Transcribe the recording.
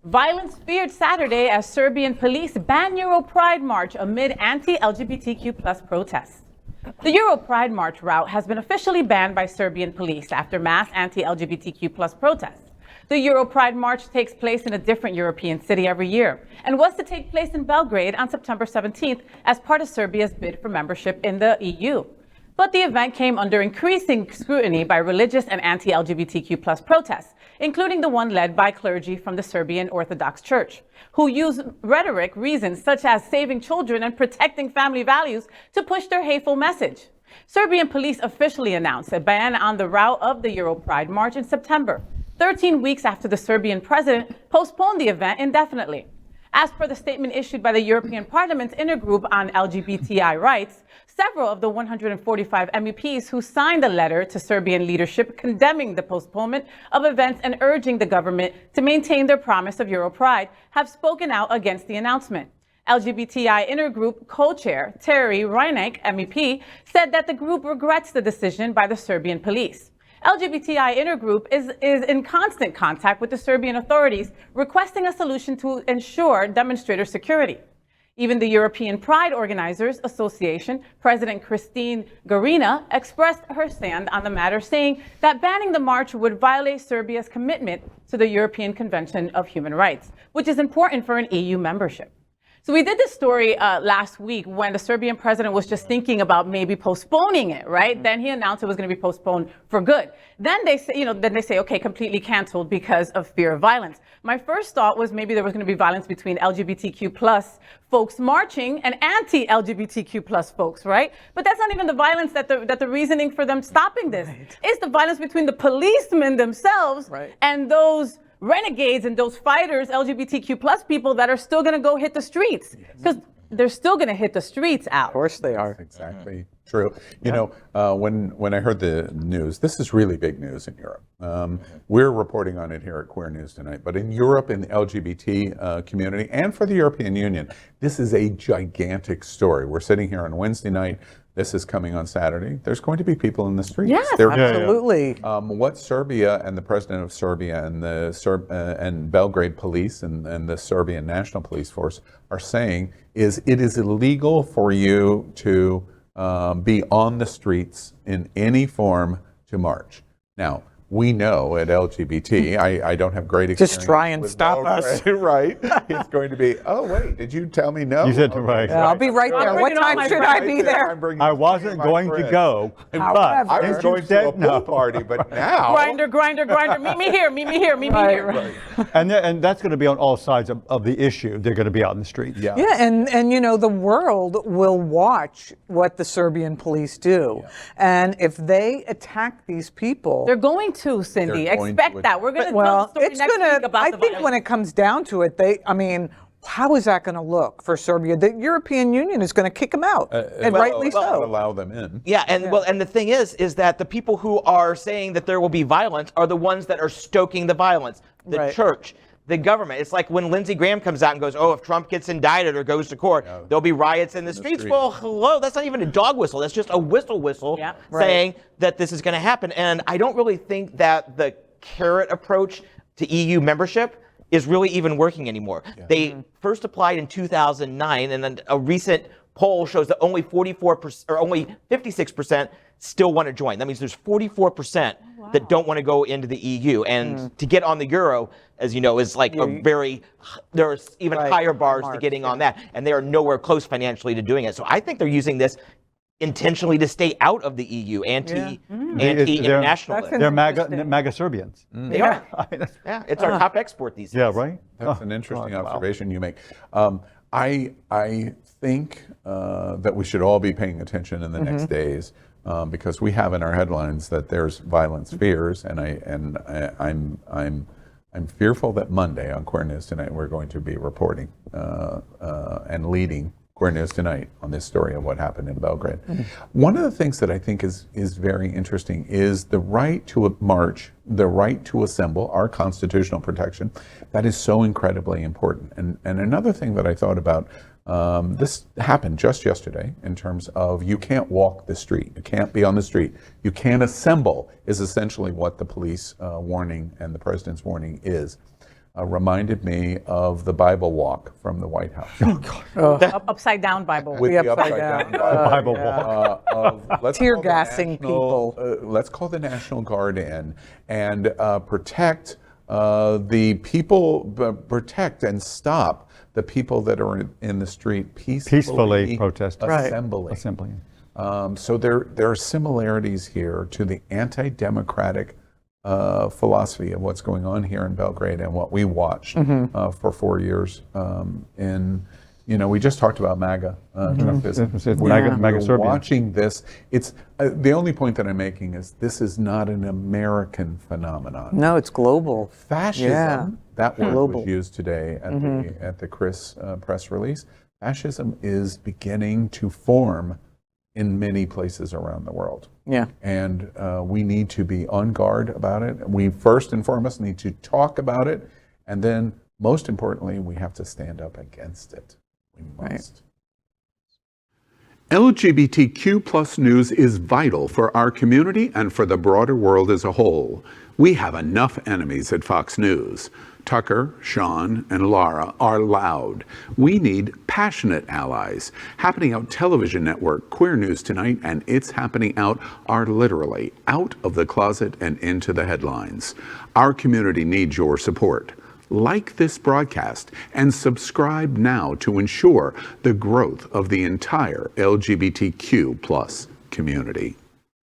Violence feared Saturday as Serbian police ban EuroPride march amid anti-LGBTQ plus protests. The EuroPride march route has been officially banned by Serbian police after mass anti-LGBTQ plus protests. The EuroPride march takes place in a different European city every year and was to take place in Belgrade on September 17th as part of Serbia's bid for membership in the EU. But the event came under increasing scrutiny by religious and anti-LGBTQ plus protests, including the one led by clergy from the Serbian Orthodox Church, who use rhetoric reasons such as saving children and protecting family values to push their hateful message. Serbian police officially announced a ban on the route of the EuroPride march in September, 13 weeks after the Serbian president postponed the event indefinitely. As per the statement issued by the European Parliament's intergroup on LGBTI rights, several of the 145 MEPs who signed a letter to Serbian leadership condemning the postponement of events and urging the government to maintain their promise of EuroPride have spoken out against the announcement. LGBTI intergroup co-chair Terry Reinek, MEP, said that the group regrets the decision by the Serbian police. LGBTI intergroup is in constant contact with the Serbian authorities, requesting a solution to ensure demonstrator security. Even the European Pride Organizers Association President Christine Garina expressed her stand on the matter, saying that banning the march would violate Serbia's commitment to the European Convention of Human Rights, which is important for an EU membership. So we did this story last week when the Serbian president was just thinking about maybe postponing it, right? Then he announced it was going to be postponed for good. Then they say, okay, completely canceled because of fear of violence. My first thought was maybe there was going to be violence between LGBTQ plus folks marching and anti-LGBTQ plus folks, right? But that's not even the violence that the reasoning for them stopping this. Right. It's the violence between the policemen themselves and those renegades and those fighters, LGBTQ plus people that are still going to go hit the streets, because they're still going to hit the streets out. Of course they are. That's exactly true. You know, when I heard the news, this is really big news in Europe. We're reporting on it here at Queer News Tonight, but in Europe, in the LGBT community, and for the European Union, this is a gigantic story. We're sitting here on Wednesday night. This is coming on Saturday. There's going to be people in the streets. Yes, absolutely. What Serbia and the president of Serbia and the and Belgrade police and the Serbian National Police Force are saying is it is illegal for you to be on the streets in any form to march. Now, we know at LGBT, I don't have great experience. Just try and stop us. Right. It's going to be, oh, wait, did you tell me no? You said right. Yeah, I'll be right there. What time should I be there? I wasn't going to go, but I was going to a pool party, but now. Grinder. Meet me here. Right. And that's going to be on all sides of the issue. They're going to be out in the streets. Yeah, and you know, the world will watch what the Serbian police do. Yeah. And if they attack these people. They're going to, Cindy. Expect that. We're going to tell the story next week about I think when it comes down to it, how is that going to look for Serbia? The European Union is going to kick them out, and rightly so. Allow them in. Yeah, and the thing is that the people who are saying that there will be violence are the ones that are stoking the violence. The church, the government. It's like when Lindsey Graham comes out and goes, oh, if Trump gets indicted or goes to court, there'll be riots in the streets. Well, hello, that's not even a dog whistle. That's just a whistle saying that this is going to happen. And I don't really think that the carrot approach to EU membership is really even working anymore. Yeah. They first applied in 2009, and then a recent poll shows that only 44% or only 56% still want to join. That means there's 44% that don't want to go into the EU. And to get on the euro, as you know, is like there's even higher bars to getting on that. And they are nowhere close financially to doing it. So I think they're using this intentionally to stay out of the EU, anti-international. They're MAGA Serbians. They are. Yeah, it's our top export these days. Yeah, right. That's an interesting observation you make. I think that we should all be paying attention in the next days because we have in our headlines that there's violence fears, and I'm fearful that Monday on Queer News Tonight we're going to be reporting and leading Queer News Tonight on this story of what happened in Belgrade. One of the things that I think is very interesting is the right to march, the right to assemble, our constitutional protection. That is so incredibly important. And another thing that I thought about, this happened just yesterday in terms of you can't walk the street, you can't be on the street, you can't assemble is essentially what the police warning and the president's warning is. reminded me of the Bible walk from the White House. Upside down Bible. With The the upside upside down down. Bible walk. let's Tear call the gassing National- people. let's call the National Guard in and protect the people, protect and stop the people that are in the street peacefully protesting. assembling. Assembly. So there are similarities here to the anti-democratic philosophy of what's going on here in Belgrade and what we watched for 4 years. We just talked about MAGA. MAGA We're Serbia. watching this. It's the only point that I'm making is this is not an American phenomenon. No, it's global. Fascism, Yeah. that word Global. was used today at the Chris press release. Fascism is beginning to form in many places around the world. Yeah. And we need to be on guard about it. We first and foremost need to talk about it. And then most importantly, we have to stand up against it. We must. LGBTQ plus news is vital for our community and for the broader world as a whole. We have enough enemies at Fox News. Tucker, Sean, and Lara are loud. We need passionate allies. Happening Out television network, Queer News Tonight, and It's Happening Out are literally out of the closet and into the headlines. Our community needs your support. Like this broadcast and subscribe now to ensure the growth of the entire LGBTQ plus community.